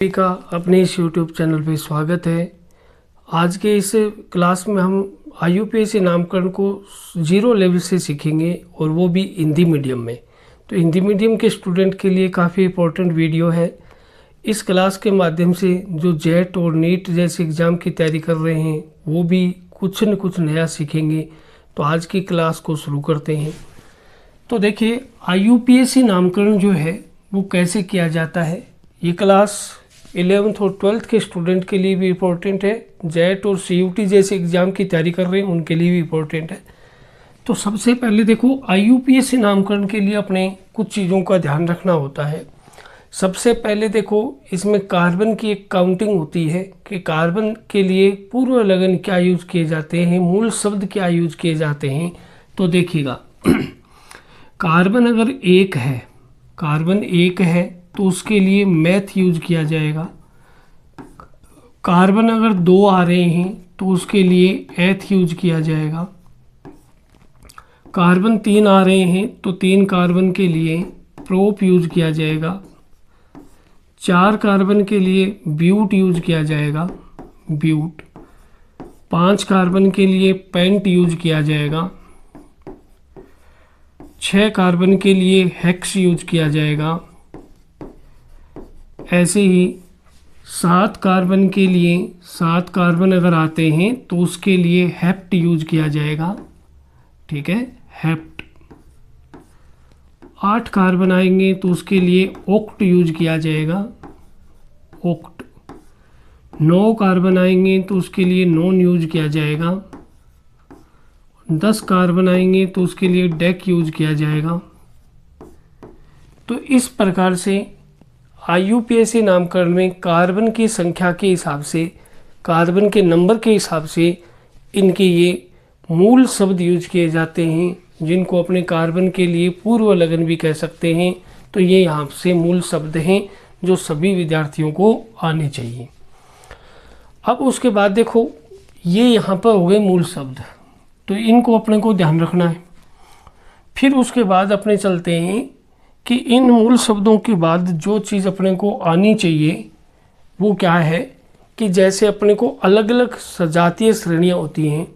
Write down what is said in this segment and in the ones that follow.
सभी का अपने इस YouTube चैनल पे स्वागत है। आज के इस क्लास में हम IUPAC नामकरण को 0 लेवल से सीखेंगे और वो भी हिंदी मीडियम में। तो हिंदी मीडियम के स्टूडेंट के लिए काफ़ी इम्पोर्टेंट वीडियो है। इस क्लास के माध्यम से जो जेट और नीट जैसे एग्ज़ाम की तैयारी कर रहे हैं वो भी कुछ न कुछ नया सीखेंगे। तो आज की क्लास को शुरू करते हैं। तो देखिए IUPAC नामकरण जो है वो कैसे किया जाता है। ये क्लास 11th और 12th के स्टूडेंट के लिए भी इम्पोर्टेंट है। जेट और CUT जैसे एग्ज़ाम की तैयारी कर रहे हैं उनके लिए भी इम्पोर्टेंट है। तो सबसे पहले देखो IUPAC नामकरण के लिए अपने कुछ चीज़ों का ध्यान रखना होता है। सबसे पहले देखो इसमें कार्बन की एक काउंटिंग होती है कि कार्बन के लिए पूर्व लगन क्या यूज किए जाते हैं, मूल शब्द क्या यूज किए जाते हैं। तो देखिएगा कार्बन अगर एक है तो उसके लिए मैथ यूज किया जाएगा। कार्बन अगर 2 आ रहे हैं तो उसके लिए एथ यूज किया जाएगा। कार्बन 3 आ रहे हैं तो 3 कार्बन के लिए प्रोप यूज किया जाएगा। 4 कार्बन के लिए ब्यूट यूज किया जाएगा, ब्यूट। 5 कार्बन के लिए पेंट यूज किया जाएगा। 6 कार्बन के लिए हेक्स यूज किया जाएगा। ऐसे ही 7 कार्बन के लिए 7 कार्बन अगर आते हैं तो उसके लिए हेप्ट यूज किया जाएगा। ठीक है, हेप्ट। 8 कार्बन आएंगे तो उसके लिए ओक्ट यूज किया जाएगा, ओक्ट। 9 कार्बन आएंगे तो उसके लिए नॉन यूज किया जाएगा। 10 कार्बन आएंगे तो उसके लिए डेक यूज किया जाएगा। तो इस प्रकार से IUPAC नामकरण में कार्बन की संख्या के हिसाब से, कार्बन के नंबर के हिसाब से इनके ये मूल शब्द यूज किए जाते हैं, जिनको अपने कार्बन के लिए पूर्व लगन भी कह सकते हैं। तो ये यहाँ से मूल शब्द हैं जो सभी विद्यार्थियों को आने चाहिए। अब उसके बाद देखो ये यहाँ पर हो गए मूल शब्द, तो इनको अपने को ध्यान रखना है। फिर उसके बाद अपने चलते हैं कि इन मूल शब्दों के बाद जो चीज़ अपने को आनी चाहिए वो क्या है कि जैसे अपने को अलग अलग सजातीय श्रेणियाँ होती हैं,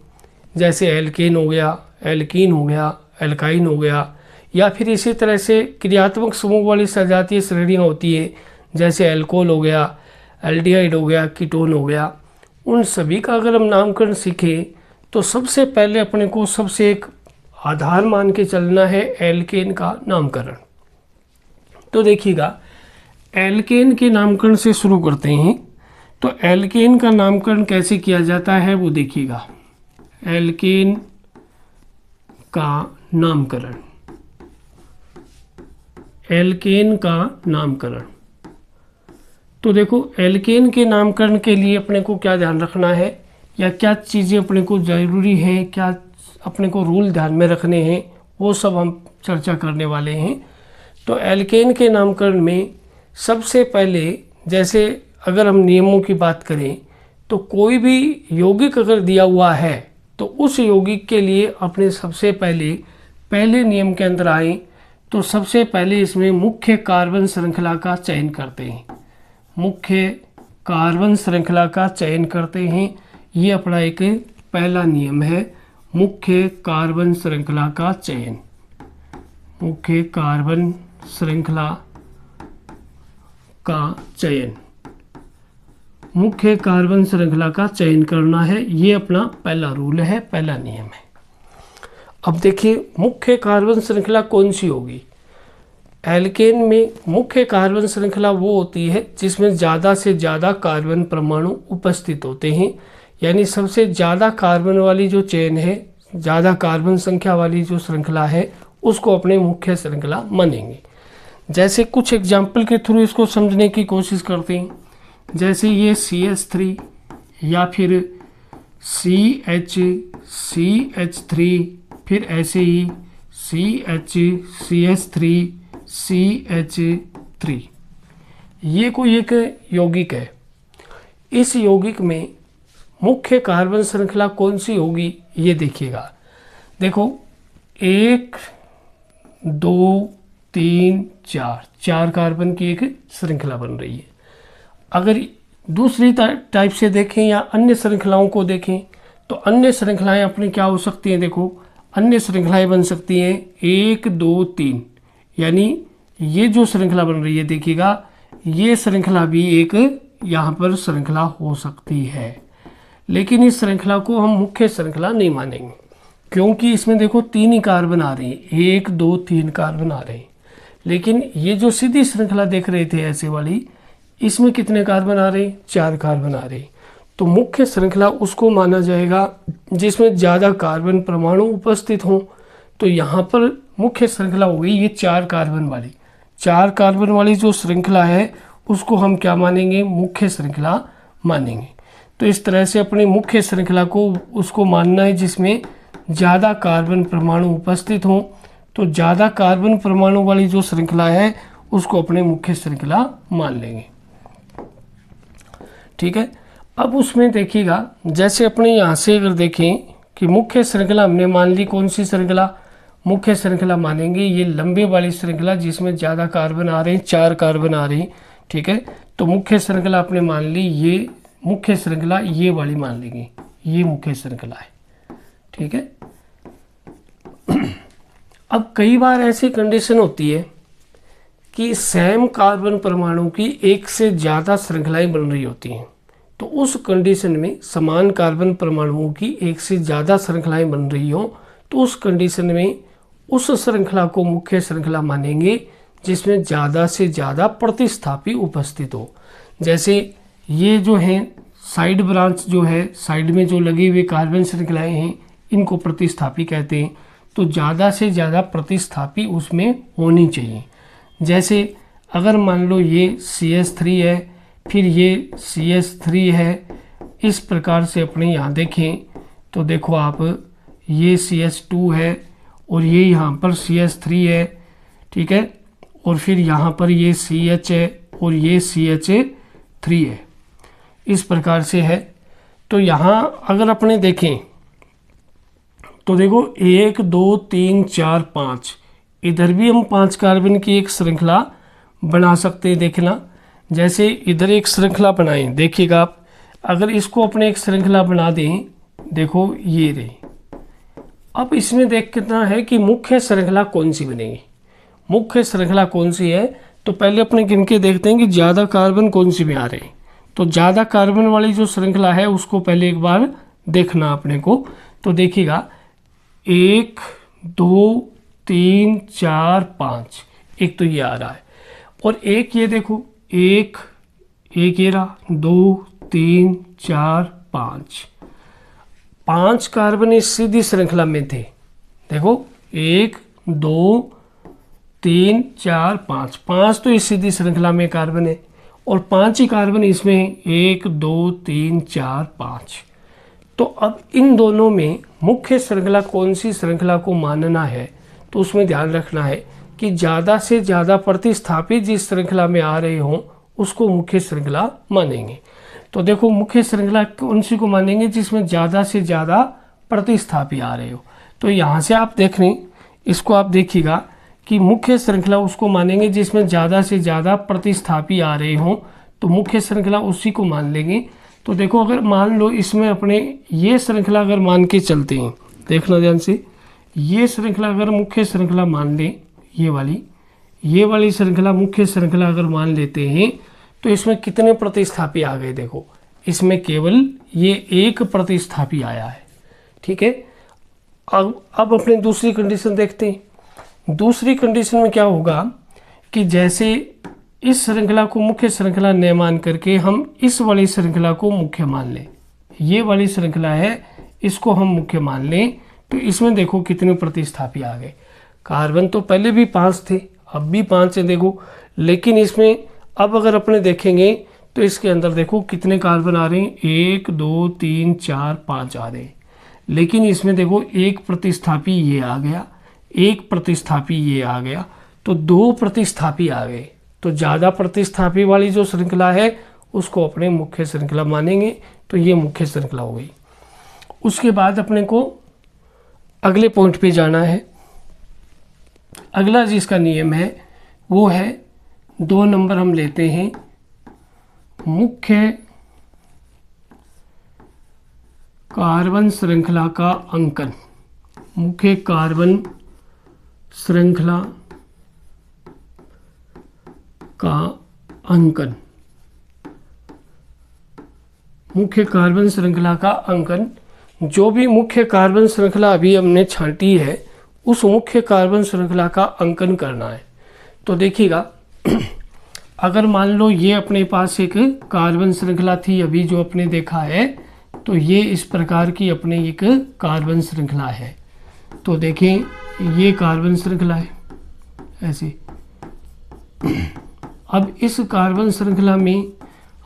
जैसे एल्केन हो गया, एल्कीन हो गया, एल्काइन हो गया, या फिर इसी तरह से क्रियात्मक समूह वाली सजातीय श्रेणियाँ होती हैं, जैसे एल्कोहल हो गया, एल्डिहाइड हो गया, कीटोन हो गया। उन सभी का अगर हम नामकरण सीखें तो सबसे पहले अपने को सबसे एक आधार मान के चलना है एल्केन का नामकरण। तो देखिएगा एल्केन के नामकरण से शुरू करते हैं। तो एल्केन का नामकरण कैसे किया जाता है वो देखिएगा। एल्केन का नामकरण, एल्केन का नामकरण। तो देखो एल्केन के नामकरण के लिए अपने को क्या ध्यान रखना है या क्या चीज़ें अपने को ज़रूरी हैं, क्या अपने को रूल ध्यान में रखने हैं, वो सब हम चर्चा करने वाले हैं। तो एल्केन के नामकरण में सबसे पहले, जैसे अगर हम नियमों की बात करें तो कोई भी यौगिक अगर दिया हुआ है तो उस यौगिक के लिए अपने सबसे पहले नियम के अंदर आए तो सबसे पहले इसमें मुख्य कार्बन श्रृंखला का चयन करते हैं, मुख्य कार्बन श्रृंखला का चयन करते हैं। ये अपना एक पहला नियम है, मुख्य कार्बन श्रृंखला का चयन, मुख्य कार्बन श्रृंखला का चयन, मुख्य कार्बन श्रृंखला का चयन करना है। ये अपना पहला रूल है, पहला नियम है। अब देखिए मुख्य कार्बन श्रृंखला कौन सी होगी। एल्केन में मुख्य कार्बन श्रृंखला वो होती है जिसमें ज़्यादा से ज़्यादा कार्बन परमाणु उपस्थित होते हैं, यानी सबसे ज़्यादा कार्बन वाली जो चेन है, ज़्यादा कार्बन संख्या वाली जो श्रृंखला है उसको अपने मुख्य श्रृंखला मानेंगे। जैसे कुछ एग्जाम्पल के थ्रू इसको समझने की कोशिश करते हैं। जैसे ये CH3 या फिर CH3, फिर ऐसे ही CH3, CH3, ये कोई एक यौगिक है। इस यौगिक में मुख्य कार्बन श्रृंखला कौन सी होगी ये देखिएगा। देखो 1 2 3 4 कार्बन की एक श्रृंखला बन रही है। अगर दूसरी टाइप से देखें या अन्य श्रृंखलाओं को देखें तो अन्य श्रृंखलाएं अपनी क्या हो सकती हैं, देखो अन्य श्रृंखलाएं बन सकती हैं 1 2 3, यानी ये जो श्रृंखला बन रही है देखिएगा, ये श्रृंखला भी एक यहाँ पर श्रृंखला हो सकती है, लेकिन इस श्रृंखला को हम मुख्य श्रृंखला नहीं मानेंगे, क्योंकि इसमें देखो 3 ही कार्बन आ रही हैं, 1 2 3 कार्बन आ रहे हैं। लेकिन ये जो सीधी श्रृंखला देख रहे थे ऐसे वाली, इसमें कितने कार्बन आ रहे हैं, 4 कार्बन आ रहे हैं। तो मुख्य श्रृंखला उसको माना जाएगा जिसमें ज़्यादा कार्बन परमाणु उपस्थित हों। तो यहाँ पर मुख्य श्रृंखला हो गई ये 4 कार्बन वाली, 4 कार्बन वाली जो श्रृंखला है उसको हम क्या मानेंगे, मुख्य श्रृंखला मानेंगे। तो इस तरह से अपनी मुख्य श्रृंखला को उसको मानना है जिसमें ज़्यादा कार्बन परमाणु उपस्थित हों। तो ज़्यादा कार्बन परमाणु वाली जो श्रृंखला है उसको अपने मुख्य श्रृंखला मान लेंगे, ठीक है। अब उसमें देखिएगा, जैसे अपने यहाँ से अगर देखें कि मुख्य श्रृंखला हमने मान ली, कौन सी श्रृंखला, मुख्य श्रृंखला मानेंगे ये लंबे वाली श्रृंखला जिसमें ज़्यादा कार्बन आ रहे हैं, 4 कार्बन आ रही हैं, ठीक है। तो मुख्य श्रृंखला आपने मान ली, ये मुख्य श्रृंखला ये वाली मान लेंगे, ये मुख्य श्रृंखला है, ठीक है। अब कई बार ऐसी कंडीशन होती है कि सेम कार्बन परमाणु की एक से ज़्यादा श्रृंखलाएं बन रही होती हैं। तो उस कंडीशन में समान कार्बन परमाणुओं की एक से ज़्यादा श्रृंखलाएं बन रही हों, तो उस कंडीशन में उस श्रृंखला को मुख्य श्रृंखला मानेंगे जिसमें ज़्यादा से ज़्यादा प्रतिस्थापी उपस्थित हो। जैसे ये जो हैं साइड ब्रांच जो है, साइड में जो लगी हुई कार्बन श्रृंखलाएं हैं, इनको प्रतिस्थापी कहते हैं। तो ज़्यादा से ज़्यादा प्रतिस्थापी उसमें होनी चाहिए। जैसे अगर मान लो ये CH3 है, फिर ये CH3 है, इस प्रकार से अपने यहाँ देखें तो देखो आप, ये CH2 है और ये यहाँ पर CH3 है, ठीक है, और फिर यहाँ पर ये CH है और ये CH3 है, इस प्रकार से है। तो यहाँ अगर अपने देखें तो देखो 1 2 3 4 5, इधर भी हम 5 कार्बन की एक श्रृंखला बना सकते हैं। देखना, जैसे इधर एक श्रृंखला बनाएं, देखिएगा आप, अगर इसको अपने एक श्रृंखला बना दें, देखो ये रही। अब इसमें देख कितना है कि मुख्य श्रृंखला कौन सी बनेगी, मुख्य श्रृंखला कौन सी है। तो पहले अपने गिनके देखते हैं कि ज़्यादा कार्बन कौन सी में आ रहे हैं। तो ज़्यादा कार्बन वाली जो श्रृंखला है उसको पहले एक बार देखना अपने को। तो देखिएगा 1 2 3 4 5, एक तो ये आ रहा है, और एक ये देखो, एक ये रहा, 2 3 4 5, 5 कार्बन इस सीधी श्रृंखला में थे। देखो 1 2 3 4 5, 5 तो इस सीधी श्रृंखला में कार्बन है और 5 ही कार्बन इसमें 1 2 3 4 5। तो अब इन दोनों में मुख्य श्रृंखला कौन सी श्रृंखला को मानना है, तो उसमें ध्यान रखना है कि ज़्यादा से ज़्यादा प्रतिस्थापी जिस श्रृंखला में आ रहे हों उसको मुख्य श्रृंखला मानेंगे। तो देखो मुख्य श्रृंखला कौन सी को मानेंगे, जिसमें ज़्यादा से ज़्यादा प्रतिस्थापी आ रहे हो। तो यहाँ से आप देख रहे हैं, इसको आप देखिएगा कि मुख्य श्रृंखला उसको मानेंगे जिसमें ज़्यादा से ज़्यादा प्रतिस्थापी आ रहे हों, तो मुख्य श्रृंखला उसी को मान लेंगे। तो देखो अगर मान लो इसमें अपने ये श्रृंखला अगर मान के चलते हैं, देखना ध्यान से, ये श्रृंखला अगर मुख्य श्रृंखला मान लें, ये वाली श्रृंखला मुख्य श्रृंखला अगर मान लेते हैं, तो इसमें कितने प्रतिस्थापी आ गए, देखो इसमें केवल ये एक प्रतिस्थापी आया है, ठीक है। अब अपने दूसरी कंडीशन देखते हैं। दूसरी कंडीशन में क्या होगा कि जैसे इस श्रृंखला को मुख्य श्रृंखला न मान करके हम इस वाली श्रृंखला को मुख्य मान लें, ये वाली श्रृंखला है इसको हम मुख्य मान लें, तो इसमें देखो कितने प्रतिस्थापी आ गए। कार्बन तो पहले भी 5 थे, अब भी 5 है देखो, लेकिन इसमें अब अगर अपने देखेंगे तो इसके अंदर देखो कितने कार्बन आ रहे हैं, 1 2 3 4 5 आ रहे हैं। लेकिन इसमें देखो एक प्रतिस्थापी ये आ गया, एक प्रतिस्थापी ये आ गया, तो 2 प्रतिस्थापी आ गए। तो ज़्यादा प्रतिस्थापी वाली जो श्रृंखला है उसको अपने मुख्य श्रृंखला मानेंगे, तो ये मुख्य श्रृंखला हो गई। उसके बाद अपने को अगले पॉइंट पे जाना है। अगला जिसका नियम है वो है 2 नंबर हम लेते हैं, मुख्य कार्बन श्रृंखला का अंकन, मुख्य कार्बन श्रृंखला का अंकन, मुख्य कार्बन श्रृंखला का अंकन। जो भी मुख्य कार्बन श्रृंखला अभी हमने छांटी है उस मुख्य कार्बन श्रृंखला का अंकन करना है। तो देखिएगा, अगर मान लो ये अपने पास एक कार्बन श्रृंखला थी अभी जो अपने देखा है, तो ये इस प्रकार की अपने एक कार्बन श्रृंखला है। तो देखें ये कार्बन श्रृंखला है ऐसे। अब इस कार्बन श्रृंखला में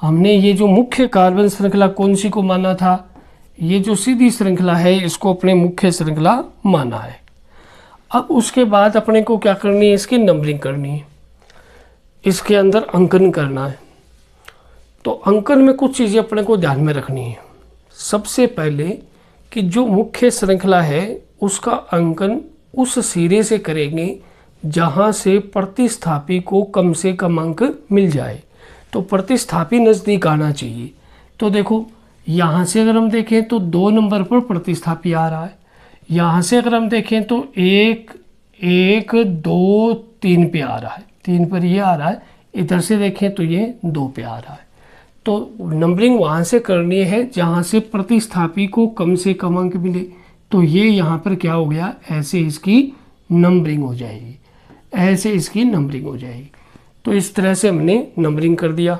हमने ये जो मुख्य कार्बन श्रृंखला कौन सी को माना था, ये जो सीधी श्रृंखला है इसको अपने मुख्य श्रृंखला माना है। अब उसके बाद अपने को क्या करनी है, इसकी नंबरिंग करनी है, इसके अंदर अंकन करना है। तो अंकन में कुछ चीज़ें अपने को ध्यान में रखनी है। सबसे पहले कि जो मुख्य श्रृंखला है उसका अंकन उस सिरे से करेंगे जहाँ से प्रतिस्थापी को कम से कम अंक मिल जाए। तो प्रतिस्थापी नज़दीक आना चाहिए। तो देखो यहाँ से अगर हम देखें तो 2 नंबर पर प्रतिस्थापी आ रहा है, यहाँ से अगर हम देखें तो 1 1 2 3 पे आ रहा है, 3 पर ये आ रहा है, इधर से देखें तो ये 2 पे आ रहा है। तो नंबरिंग वहाँ से करनी है जहाँ से प्रतिस्थापी को कम से कम अंक मिले। तो ये यहाँ पर क्या हो गया, ऐसे इसकी नंबरिंग हो जाएगी, ऐसे इसकी नंबरिंग हो जाएगी। तो इस तरह से हमने नंबरिंग कर दिया,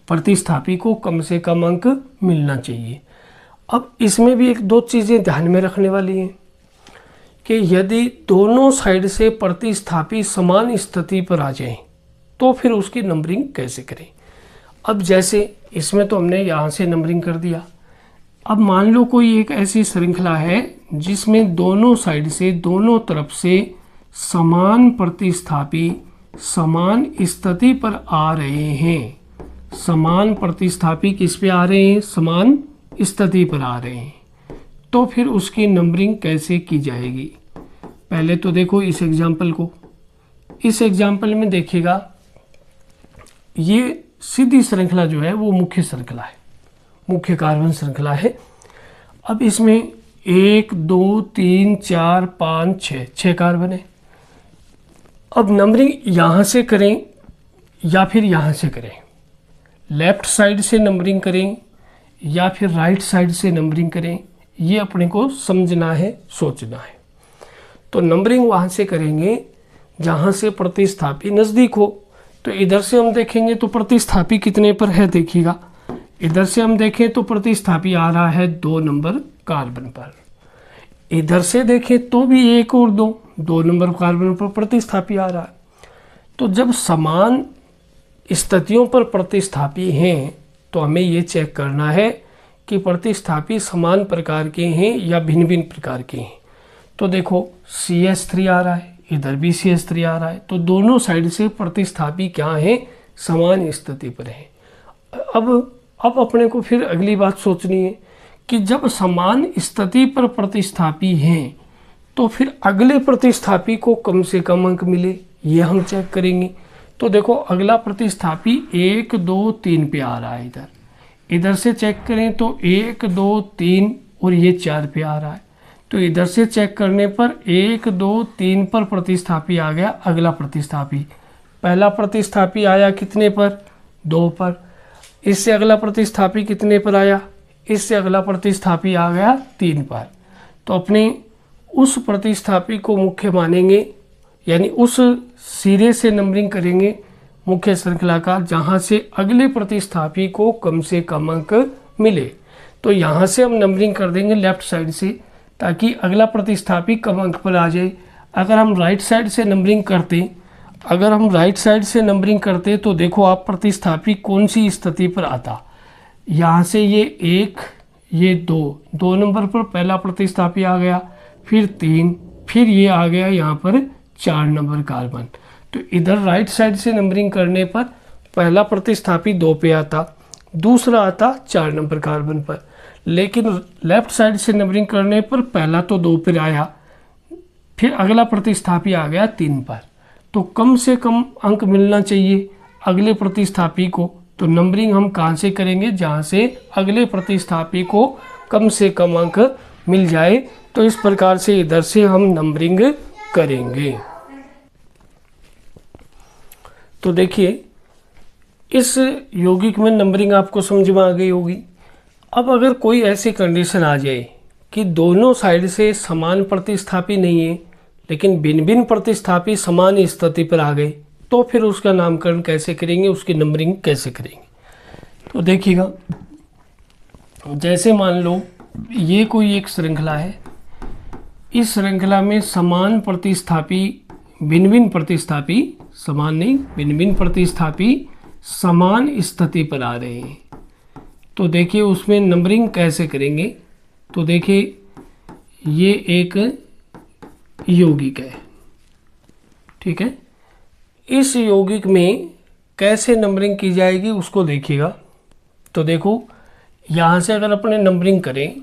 प्रतिस्थापी को कम से कम अंक मिलना चाहिए। अब इसमें भी 1-2 चीज़ें ध्यान में रखने वाली हैं कि यदि दोनों साइड से प्रतिस्थापी समान स्थिति पर आ जाएं तो फिर उसकी नंबरिंग कैसे करें। अब जैसे इसमें तो हमने यहाँ से नंबरिंग कर दिया। अब मान लो कोई एक ऐसी श्रृंखला है जिसमें दोनों साइड से, दोनों तरफ से समान प्रतिस्थापी समान स्थिति पर आ रहे हैं। समान प्रतिस्थापी किस पे आ रहे हैं, समान स्थिति पर आ रहे हैं। तो फिर उसकी नंबरिंग कैसे की जाएगी। पहले तो देखो इस एग्जाम्पल को, इस एग्जाम्पल में देखिएगा ये सीधी श्रृंखला जो है वो मुख्य श्रृंखला है, मुख्य कार्बन श्रृंखला है। अब इसमें 1 2 3 4 5 6 कार्बन है। अब नंबरिंग यहाँ से करें या फिर यहाँ से करें, लेफ्ट साइड से नंबरिंग करें या फिर राइट साइड से नंबरिंग करें, ये अपने को समझना है, सोचना है। तो नंबरिंग वहाँ से करेंगे जहाँ से प्रतिस्थापी नज़दीक हो। तो इधर से हम देखेंगे तो प्रतिस्थापी कितने पर है, देखिएगा इधर से हम देखें तो प्रतिस्थापी आ रहा है 2 नंबर कार्बन पर। इधर से देखें तो भी 1 और 2 नंबर कार्बन पर प्रतिस्थापी आ रहा है। तो जब समान स्थितियों पर प्रतिस्थापी हैं तो हमें ये चेक करना है कि प्रतिस्थापी समान प्रकार के हैं या भिन्न भिन्न प्रकार के हैं। तो देखो CH3 आ रहा है, इधर भी CH3 आ रहा है, तो दोनों साइड से प्रतिस्थापी क्या हैं, समान स्थिति पर हैं। अब अपने को फिर अगली बात सोचनी है कि जब समान स्थिति पर प्रतिस्थापी हैं तो फिर अगले प्रतिस्थापी को कम से कम अंक मिले, ये हम चेक करेंगे। तो देखो अगला प्रतिस्थापी 1 2 3 पे आ रहा है, इधर से चेक करें तो 1 2 3 और ये 4 पे आ रहा है। तो इधर से चेक करने पर 1 2 3 पर प्रतिस्थापी आ गया अगला प्रतिस्थापी। पहला प्रतिस्थापी आया कितने पर, 2 पर। इससे अगला प्रतिस्थापी कितने पर आया, इससे अगला प्रतिस्थापी आ गया 3 पर। तो अपने उस प्रतिस्थापी को मुख्य मानेंगे, यानी उस सिरे से नंबरिंग करेंगे मुख्य श्रृंखला का जहाँ से अगले प्रतिस्थापी को कम से कम अंक मिले। तो यहाँ से हम नंबरिंग कर देंगे लेफ्ट साइड से ताकि अगला प्रतिस्थापी कम अंक पर आ जाए। अगर हम राइट साइड से नंबरिंग करते तो देखो आप प्रतिस्थापी कौन सी स्थिति पर आता। यहाँ से ये 1 ये 2 नंबर पर पहला प्रतिस्थापी आ गया, फिर 3, फिर ये आ गया यहाँ पर 4 नंबर कार्बन। तो इधर राइट साइड से नंबरिंग करने पर पहला प्रतिस्थापी 2 पे आता, दूसरा आता 4 नंबर कार्बन पर। लेकिन लेफ्ट साइड से नंबरिंग करने पर पहला तो 2 पर आया, फिर अगला प्रतिस्थापी आ गया 3 पर। तो कम से कम अंक मिलना चाहिए अगले प्रतिस्थापी को, तो नंबरिंग हम कहाँ से करेंगे, जहाँ से अगले प्रतिस्थापी को कम से कम अंक मिल जाए। तो इस प्रकार से इधर से हम नंबरिंग करेंगे। तो देखिए इस यौगिक में नंबरिंग आपको समझ में आ गई होगी। अब अगर कोई ऐसी कंडीशन आ जाए कि दोनों साइड से समान प्रतिस्थापी नहीं है लेकिन भिन्न भिन्न प्रतिस्थापी समान स्थिति पर आ गए, तो फिर उसका नामकरण कैसे करेंगे, उसकी नंबरिंग कैसे करेंगे। तो देखिएगा, जैसे मान लो ये कोई एक श्रृंखला है, इस श्रृंखला में समान प्रतिस्थापी भिन्न भिन्न प्रतिस्थापी, समान नहीं भिन्न भिन्न प्रतिस्थापी समान स्थिति पर आ रहे हैं। तो देखिए उसमें नंबरिंग कैसे करेंगे। तो देखिए ये एक यौगिक है, ठीक है। इस यौगिक में कैसे नंबरिंग की जाएगी उसको देखिएगा। तो देखो यहाँ से अगर अपने नंबरिंग करें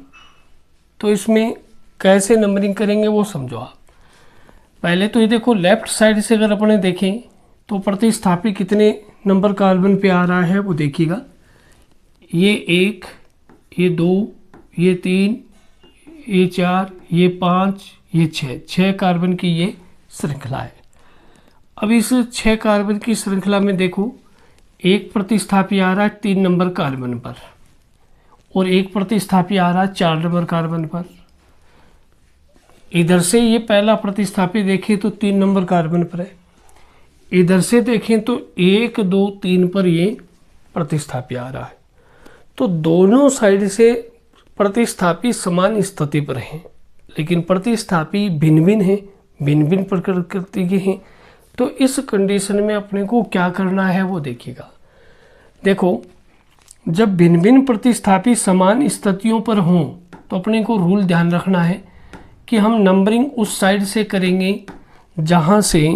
तो इसमें कैसे नंबरिंग करेंगे वो समझो आप। पहले तो ये देखो लेफ्ट साइड से अगर अपने देखें तो प्रतिस्थापी कितने नंबर कार्बन पे आ रहा है वो देखिएगा। ये 1, ये 2, ये 3, ये 4, ये 5, ये 6 कार्बन की ये श्रृंखला है। अब इस 6 कार्बन की श्रृंखला में देखो एक प्रतिस्थापी आ रहा है 3 नंबर कार्बन पर और एक प्रतिस्थापी आ रहा है 4 नंबर कार्बन पर। इधर से ये पहला प्रतिस्थापी देखें तो 3 नंबर कार्बन पर है, इधर से देखें तो 1, 2, 3 पर ये प्रतिस्थापी आ रहा है। तो दोनों साइड से प्रतिस्थापी समान स्थिति पर हैं लेकिन प्रतिस्थापी भिन्न भिन्न हैं, भिन्न भिन्न प्रकृति के हैं। तो इस कंडीशन में अपने को क्या करना है वो देखिएगा। देखो जब भिन्न भिन्न प्रतिस्थापी समान स्थितियों पर हों तो अपने को रूल ध्यान रखना है कि हम नंबरिंग उस साइड से करेंगे जहाँ से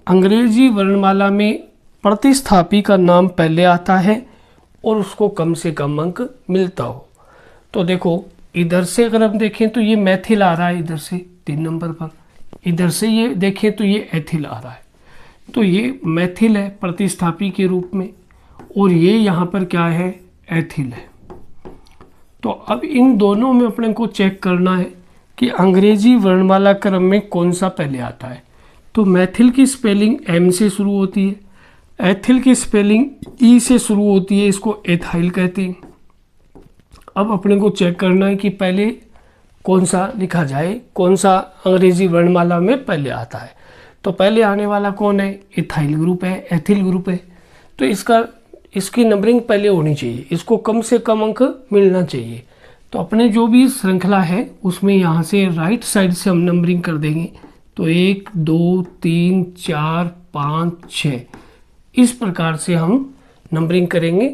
अंग्रेजी वर्णमाला में प्रतिस्थापी का नाम पहले आता है और उसको कम से कम अंक मिलता हो। तो देखो इधर से अगर हम देखें तो ये मैथिल आ रहा है इधर से 3 नंबर पर, इधर से ये देखें तो ये एथिल आ रहा है। तो ये मैथिल है प्रतिस्थापी के रूप में और ये यहाँ पर क्या है, एथिल है। तो अब इन दोनों में अपने को चेक करना है कि अंग्रेजी वर्णमाला क्रम में कौन सा पहले आता है। तो मैथिल की स्पेलिंग एम से शुरू होती है, एथिल की स्पेलिंग ई से शुरू होती है, इसको एथाइल कहते हैं। अब अपने को चेक करना है कि पहले कौन सा लिखा जाए, कौन सा अंग्रेजी वर्णमाला में पहले आता है। तो पहले आने वाला कौन है, इथाइल ग्रुप है, एथिल ग्रुप है। तो इसकी नंबरिंग पहले होनी चाहिए, इसको कम से कम अंक मिलना चाहिए। तो अपने जो भी श्रृंखला है उसमें यहाँ से राइट साइड से हम नंबरिंग कर देंगे। तो 1, 2, 3, 4, 5, 6 इस प्रकार से हम नंबरिंग करेंगे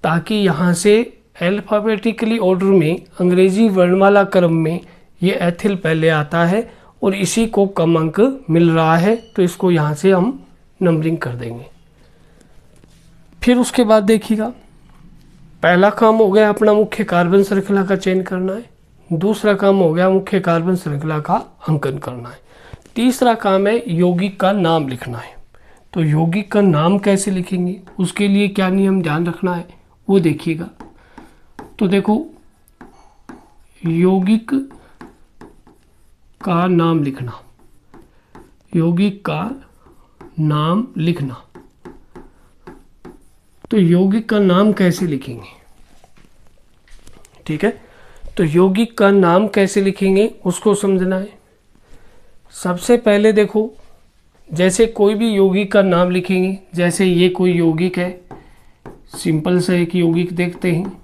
ताकि यहाँ से अल्फ़ाबेटिकली ऑर्डर में अंग्रेजी वर्णमाला क्रम में ये एथिल पहले आता है और इसी को कम अंक मिल रहा है। तो इसको यहाँ से हम नंबरिंग कर देंगे। फिर उसके बाद देखिएगा, पहला काम हो गया अपना मुख्य कार्बन श्रृंखला का चयन करना है, दूसरा काम हो गया मुख्य कार्बन श्रृंखला का अंकन करना है, तीसरा काम है यौगिक का नाम लिखना है। तो यौगिक का नाम कैसे लिखेंगे, उसके लिए क्या नियम ध्यान रखना है वो देखिएगा। तो देखो यौगिक का नाम लिखना, यौगिक का नाम लिखना। तो यौगिक का नाम कैसे लिखेंगे, ठीक है। तो यौगिक का नाम कैसे लिखेंगे उसको समझना है। सबसे पहले देखो जैसे कोई भी यौगिक का नाम लिखेंगे, जैसे ये कोई यौगिक है, सिंपल सा एक यौगिक देखते हैं।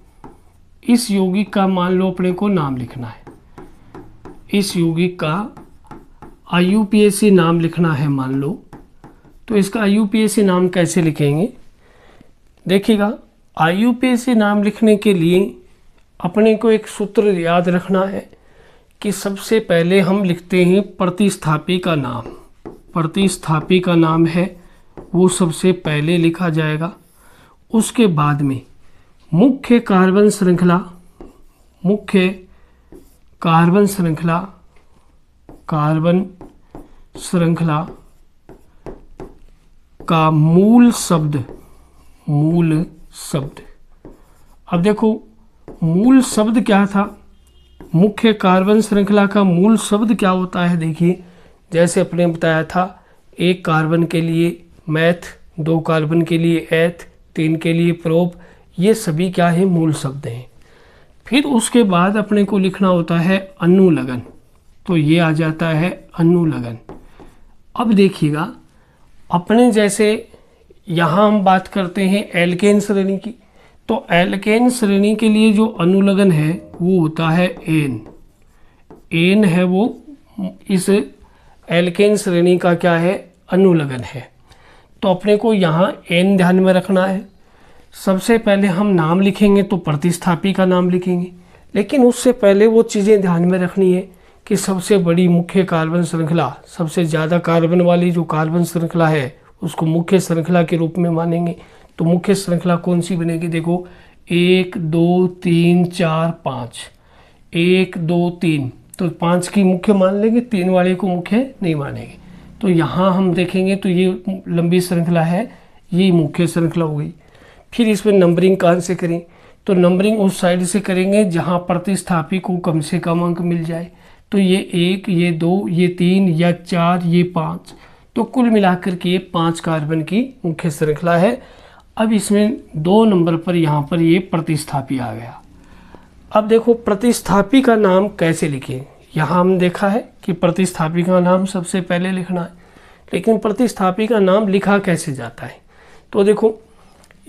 इस यौगिक का मान लो अपने को नाम लिखना है, इस यौगिक का IUPAC नाम लिखना है मान लो। तो इसका IUPAC नाम कैसे लिखेंगे, देखिएगा। IUPAC नाम लिखने के लिए अपने को एक सूत्र याद रखना है कि सबसे पहले हम लिखते हैं प्रतिस्थापी का नाम। प्रतिस्थापी का नाम है वो सबसे पहले लिखा जाएगा। उसके बाद में मुख्य कार्बन श्रृंखला, मुख्य कार्बन श्रृंखला, कार्बन श्रृंखला का मूल शब्द, मूल शब्द। अब देखो मूल शब्द क्या था, मुख्य कार्बन श्रृंखला का मूल शब्द क्या होता है। देखिए जैसे अपने बताया था, एक कार्बन के लिए मैथ, 2 कार्बन के लिए एथ, 3 के लिए प्रोप, ये सभी क्या है, मूल शब्द हैं। फिर उसके बाद अपने को लिखना होता है अनुलग्न, तो ये आ जाता है अनुलग्न। अब देखिएगा अपने जैसे यहाँ हम बात करते हैं एल्केन श्रेणी की, तो एल्केन श्रेणी के लिए जो अनुलग्न है वो होता है एन। एन है वो इस एल्केन श्रेणी का क्या है, अनुलग्न है। तो अपने को यहाँ एन ध्यान में रखना है। सबसे पहले हम नाम लिखेंगे तो प्रतिस्थापी का नाम लिखेंगे, लेकिन उससे पहले वो चीज़ें ध्यान में रखनी है कि सबसे बड़ी मुख्य कार्बन श्रृंखला, सबसे ज़्यादा कार्बन वाली जो कार्बन श्रृंखला है उसको मुख्य श्रृंखला के रूप में मानेंगे। तो मुख्य श्रृंखला कौन सी बनेगी, देखो 1 2 3 4 5, 1 2 3, तो 5 की मुख्य मान लेंगे, 3 वाले को मुख्य नहीं मानेंगे। तो यहाँ हम देखेंगे तो ये लंबी श्रृंखला है, ये मुख्य श्रृंखला हो गई। फिर इसमें नंबरिंग कहाँ से करें, तो नंबरिंग उस साइड से करेंगे जहाँ प्रतिस्थापी को कम से कम अंक मिल जाए। तो ये 1, ये 2, ये 3 या 4, ये 5, तो कुल मिलाकर के ये 5 कार्बन की मुख्य श्रृंखला है। अब इसमें 2 नंबर पर यहाँ पर ये प्रतिस्थापी आ गया। अब देखो प्रतिस्थापी का नाम कैसे लिखें, यहाँ हम देखा है कि प्रतिस्थापी का नाम सबसे पहले लिखना है, लेकिन प्रतिस्थापी का नाम लिखा कैसे जाता है। तो देखो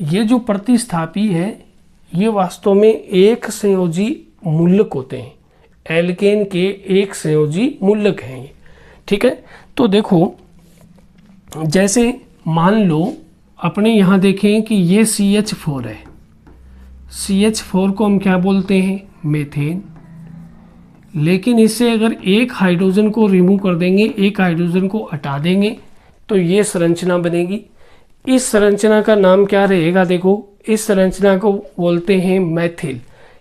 ये जो प्रतिस्थापी है ये वास्तव में एक संयोजी मूलक होते हैं, एल्केन के एक संयोजी मूलक हैं ये, ठीक है। तो देखो जैसे मान लो अपने यहाँ देखें कि ये CH4 है, CH4 को हम क्या बोलते हैं, मीथेन। लेकिन इससे अगर एक हाइड्रोजन को रिमूव कर देंगे, एक हाइड्रोजन को हटा देंगे, तो ये संरचना बनेगी। इस संरचना का नाम क्या रहेगा, देखो इस संरचना को बोलते हैं मैथिल।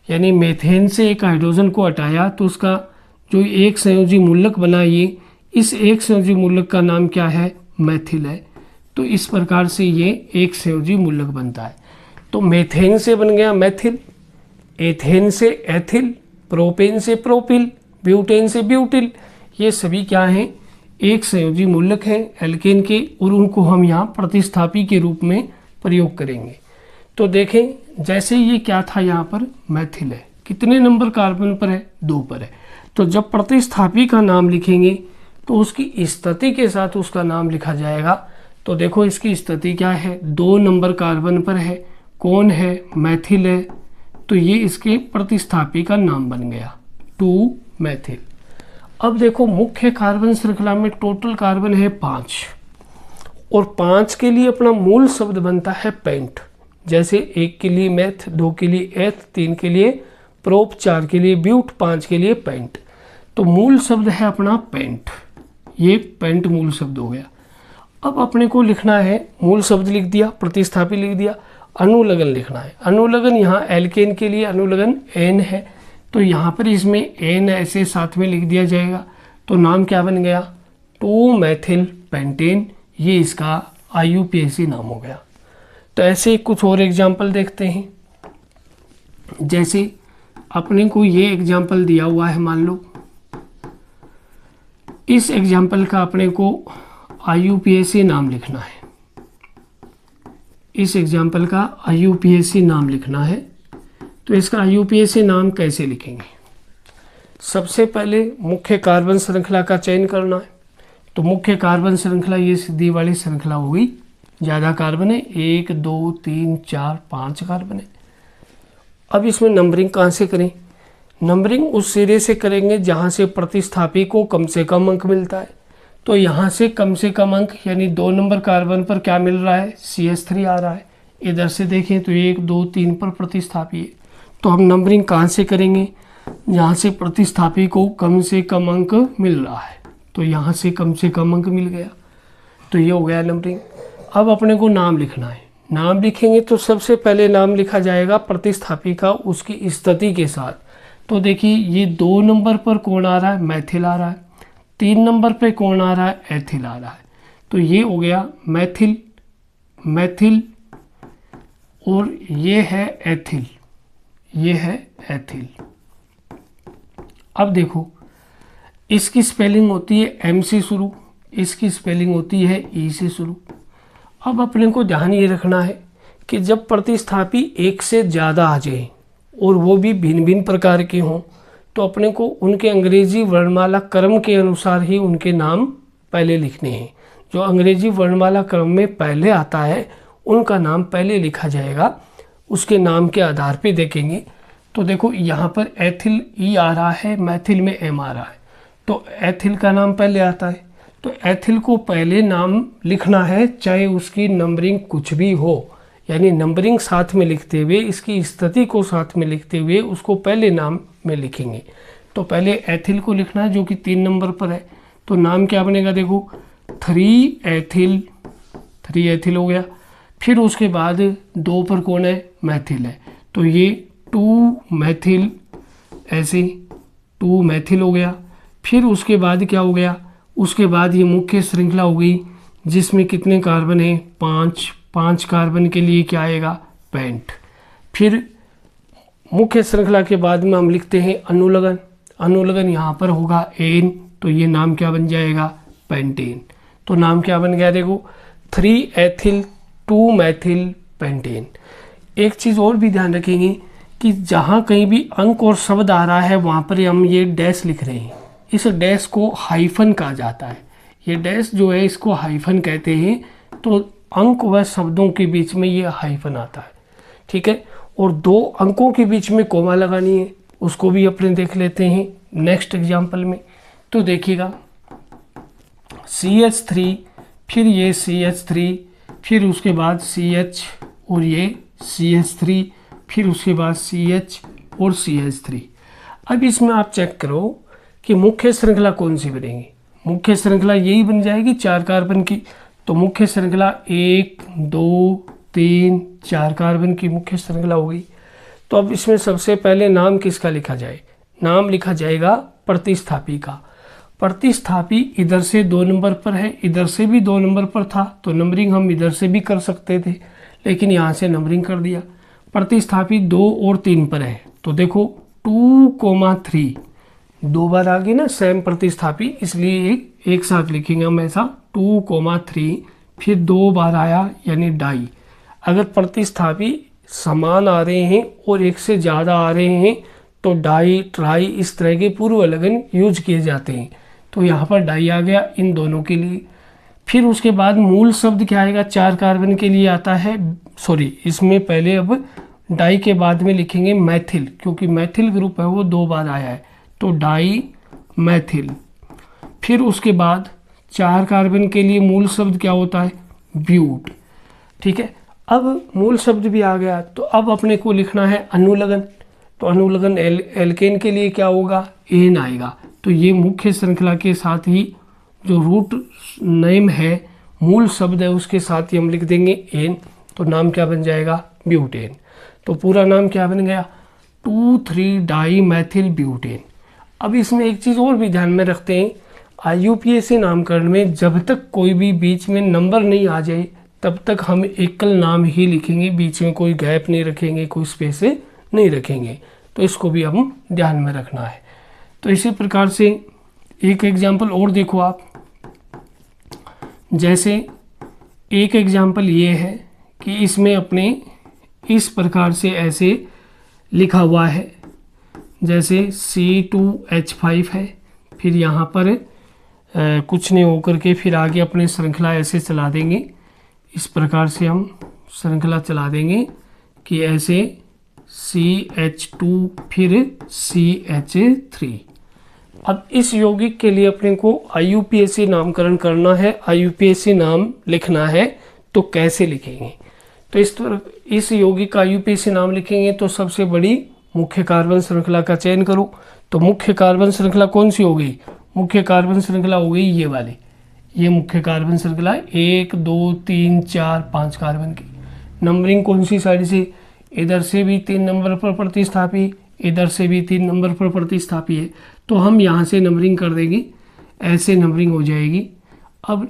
यानी मेथेन से एक हाइड्रोजन को हटाया तो उसका जो एक संयोजी मूलक बना, ये इस एक संयोजी मूलक का नाम क्या है, मैथिल है। तो इस प्रकार से ये एक संयोजी मूलक बनता है। तो मेथेन से बन गया मैथिल, एथेन से एथिल, प्रोपेन से प्रोपिल, ब्यूटेन से ब्यूटिल, ये सभी क्या हैं, एक संयोजी मूलक हैं एल्केन के, और उनको हम यहाँ प्रतिस्थापी के रूप में प्रयोग करेंगे। तो देखें जैसे ये क्या था, यहाँ पर मैथिल है, कितने नंबर कार्बन पर है, 2 पर है। तो जब प्रतिस्थापी का नाम लिखेंगे तो उसकी स्थिति के साथ उसका नाम लिखा जाएगा। तो देखो इसकी स्थिति क्या है, 2 नंबर कार्बन पर है, कौन है, मैथिल है। तो ये इसके प्रतिस्थापी का नाम बन गया 2 मैथिल। अब देखो मुख्य कार्बन श्रृंखला में टोटल कार्बन है 5, और 5 के लिए अपना मूल शब्द बनता है पेंट। जैसे 1 के लिए मैथ, 2 के लिए एथ, 3 के लिए प्रोप, 4 के लिए ब्यूट, 5 के लिए पेंट। तो मूल शब्द है अपना पेंट, ये पेंट मूल शब्द हो गया। अब अपने को लिखना है, मूल शब्द लिख दिया, प्रतिस्थापी लिख दिया, अनुलग्न लिखना है। अनुलग्न यहाँ एल्केन के लिए अनुलग्न एन है, तो यहाँ पर इसमें एन ऐसे साथ में लिख दिया जाएगा। तो नाम क्या बन गया, 2 मैथिल पेंटेन, ये इसका IUPAC नाम हो गया। तो ऐसे कुछ और एग्जाम्पल देखते हैं। जैसे अपने को ये एग्जाम्पल दिया हुआ है, मान लो इस एग्जाम्पल का अपने को IUPAC नाम लिखना है, इस एग्जाम्पल का IUPAC नाम लिखना है। तो इसका IUPAC नाम कैसे लिखेंगे, सबसे पहले मुख्य कार्बन श्रृंखला का चयन करना है। तो मुख्य कार्बन श्रृंखला ये सीधी वाली श्रृंखला हो गई, ज़्यादा कार्बन है, 1 2 3 4 5 कार्बन है। अब इसमें नंबरिंग कहाँ से करें, नंबरिंग उस सिरे से करेंगे जहाँ से प्रतिस्थापी को कम से कम अंक मिलता है। तो यहाँ से कम से कम अंक यानी 2 नंबर कार्बन पर क्या मिल रहा है, CH3 आ रहा है। इधर से देखें तो 1 2 3 पर प्रतिस्थापी है। तो हम नंबरिंग कहाँ से करेंगे, यहाँ से प्रतिस्थापी को कम से कम अंक मिल रहा है, तो यहाँ से कम अंक मिल गया। तो ये हो गया नंबरिंग। अब अपने को नाम लिखना है, नाम लिखेंगे तो सबसे पहले नाम लिखा जाएगा प्रतिस्थापी का उसकी स्थिति के साथ। तो देखिए ये 2 नंबर पर कौन आ रहा है, मैथिल आ रहा है, 3 नंबर पे कौन आ रहा है, एथिल आ रहा है। तो ये हो गया मैथिल, मैथिल, और ये है एथिल, ये है एथिल। अब देखो इसकी स्पेलिंग होती है एम से शुरू, इसकी स्पेलिंग होती है ई से शुरू। अब अपने को ध्यान ये रखना है कि जब प्रतिस्थापी एक से ज़्यादा आ जाए और वो भी भिन्न भिन्न प्रकार के हों तो अपने को उनके अंग्रेजी वर्णमाला क्रम के अनुसार ही उनके नाम पहले लिखने हैं। जो अंग्रेजी वर्णमाला क्रम में पहले आता है उनका नाम पहले लिखा जाएगा, उसके नाम के आधार पे देखेंगे। तो देखो यहाँ पर एथिल ई आ रहा है, मैथिल में एम आ रहा है, तो एथिल का नाम पहले आता है। तो एथिल को पहले नाम लिखना है, चाहे उसकी नंबरिंग कुछ भी हो, यानी नंबरिंग साथ में लिखते हुए, इसकी स्थिति को साथ में लिखते हुए उसको पहले नाम में लिखेंगे। तो पहले एथिल को लिखना है जो कि 3 नंबर पर है। तो नाम क्या बनेगा, देखो 3 एथिल, 3 एथिल हो गया। फिर उसके बाद 2 पर कौन है, मैथिल है, तो ये 2 मैथिल, ऐसे 2 मैथिल हो गया। फिर उसके बाद क्या हो गया, उसके बाद ये मुख्य श्रृंखला हो गई जिसमें कितने कार्बन है, 5 कार्बन के लिए क्या आएगा, पेंट। फिर मुख्य श्रृंखला के बाद में हम लिखते हैं अनुलग्न, अनुलग्न यहाँ पर होगा एन, तो ये नाम क्या बन जाएगा, पेंटेन। तो नाम क्या बन गया, देखो 3 एथिल 2 मैथिल पेंटेन। एक चीज़ और भी ध्यान रखेंगे कि जहाँ कहीं भी अंक और शब्द आ रहा है वहाँ पर हम ये डैश लिख रहे हैं, इस डैश को हाइफन कहा जाता है। ये डैश जो है इसको हाइफन कहते हैं। तो अंक व शब्दों के बीच में ये हाइफन आता है, ठीक है। और 2 अंकों के बीच में कोमा लगानी है, उसको भी अपने देख लेते हैं नेक्स्ट एग्जाम्पल में। तो देखिएगा CH3, फिर ये CH3, फिर उसके बाद CH और ये CH3, फिर उसके बाद CH और CH3। अब इसमें आप चेक करो कि मुख्य श्रृंखला कौन सी बनेगी। मुख्य श्रृंखला यही बन जाएगी 4 कार्बन की। तो मुख्य श्रृंखला 1 2 3 4 कार्बन की मुख्य श्रृंखला हो गई। तो अब इसमें सबसे पहले नाम किसका लिखा जाए, नाम लिखा जाएगा प्रतिस्थापी का। प्रतिस्थापी इधर से 2 नंबर पर है, इधर से भी 2 नंबर पर था, तो नंबरिंग हम इधर से भी कर सकते थे, लेकिन यहाँ से नंबरिंग कर दिया। प्रतिस्थापी 2 और 3 पर है, तो देखो 2,3 2 बार आ गई ना सेम प्रतिस्थापी, इसलिए एक साथ लिखेंगे हम ऐसा 2,3, फिर 2 बार आया यानी डाई। अगर प्रतिस्थापी समान आ रहे हैं और एक से ज़्यादा आ रहे हैं तो डाई ट्राई इस तरह के पूर्व लग्न यूज किए जाते हैं। तो यहाँ पर डाई आ गया इन दोनों के लिए। फिर उसके बाद मूल शब्द क्या आएगा, 4 कार्बन के लिए आता है, सॉरी इसमें पहले अब डाई के बाद में लिखेंगे मैथिल, क्योंकि मैथिल ग्रुप है वो 2 बार आया है, तो डाई मैथिल। फिर उसके बाद 4 कार्बन के लिए मूल शब्द क्या होता है, ब्यूट, ठीक है। अब मूल शब्द भी आ गया, तो अब अपने को लिखना है अनुलग्न। तो अनुलग्न एल्केन के लिए क्या होगा, एन आएगा। तो ये मुख्य श्रृंखला के साथ ही जो रूट नेम है, मूल शब्द है, उसके साथ ही हम लिख देंगे एन, तो नाम क्या बन जाएगा, ब्यूटेन। तो पूरा नाम क्या बन गया, 2,3 डाई मैथिल ब्यूटेन। अब इसमें एक चीज़ और भी ध्यान में रखते हैं, IUPAC नामकरण में जब तक कोई भी बीच में नंबर नहीं आ जाए तब तक हम एकल नाम ही लिखेंगे, बीच में कोई गैप नहीं रखेंगे, कोई स्पेस नहीं रखेंगे। तो इसको भी हम ध्यान में रखना है। तो इसी प्रकार से एक एग्जाम्पल और देखो आप, जैसे एक एग्जाम्पल ये है कि इसमें अपने इस प्रकार से ऐसे लिखा हुआ है, जैसे C2H5 है, फिर यहाँ पर कुछ नहीं होकर के फिर आगे अपने श्रृंखला ऐसे चला देंगे। इस प्रकार से हम श्रृंखला चला देंगे कि ऐसे CH2 फिर CH3। अब इस यौगिक के लिए अपने को IUPAC नामकरण करना है, IUPAC नाम लिखना है, तो कैसे लिखेंगे। तो इस यौगिक का IUPAC नाम लिखेंगे तो सबसे बड़ी मुख्य कार्बन श्रृंखला का चयन करो। तो मुख्य कार्बन श्रृंखला कौन सी हो गई, मुख्य कार्बन श्रृंखला हो गई ये वाली, ये मुख्य कार्बन श्रृंखला 1 2 3 4 5 कार्बन की। नंबरिंग कौन सी साइड से, इधर से भी 3 नंबर पर प्रतिस्थापी, इधर से भी 3 नंबर पर प्रतिस्थापी है, तो हम यहाँ से नंबरिंग कर देंगे, ऐसे नंबरिंग हो जाएगी। अब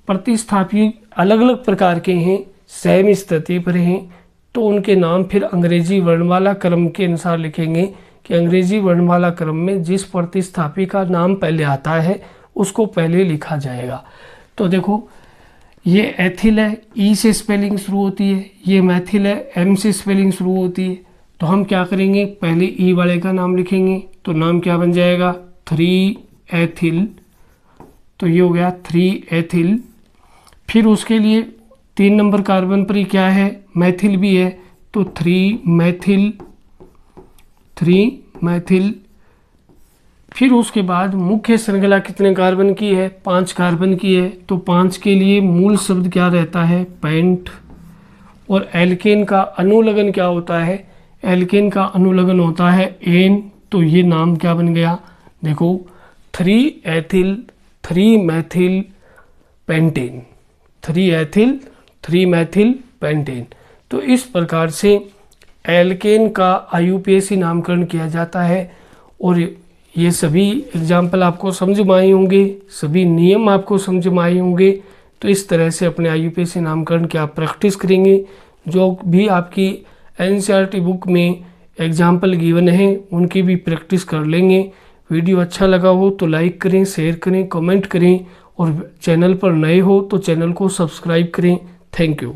प्रतिस्थापी अलग अलग प्रकार के हैं, सेम स्थिति पर हैं, तो उनके नाम फिर अंग्रेजी वर्णमाला क्रम के अनुसार लिखेंगे कि अंग्रेजी वर्णमाला क्रम में जिस प्रतिस्थापी का नाम पहले आता है उसको पहले लिखा जाएगा। तो देखो ये एथिल है, ई से स्पेलिंग शुरू होती है, ये मैथिल है, एम से स्पेलिंग शुरू होती है। तो हम क्या करेंगे, पहले ई वाले का नाम लिखेंगे, तो नाम क्या बन जाएगा 3 एथिल। तो ये हो गया 3 एथिल। फिर उसके लिए 3 नंबर कार्बन पर ही क्या है, मैथिल भी है, तो 3 मैथिल। फिर उसके बाद मुख्य श्रृंखला कितने कार्बन की है, 5 कार्बन की है, तो 5 के लिए मूल शब्द क्या रहता है, पेंट। और एल्केन का अनुलग्न क्या होता है, एल्केन का अनुलग्न होता है एन। तो ये नाम क्या बन गया, देखो 3 ethyl 3 Maithil pentane, 3 ethyl 3 Maithil pentane. तो इस प्रकार से एल्केन का IUPAC नामकरण किया जाता है। और ये सभी एग्जाम्पल आपको समझ में आए होंगे, सभी नियम आपको समझ में आए होंगे। तो इस तरह से अपने IUPAC नामकरण की आप प्रैक्टिस करेंगे। जो भी आपकी NCERT बुक में एग्जाम्पल गिवन है उनकी भी प्रैक्टिस कर लेंगे। वीडियो अच्छा लगा हो तो लाइक करें, शेयर करें, कमेंट करें, और चैनल पर नए हो तो चैनल को सब्सक्राइब करें। Thank you.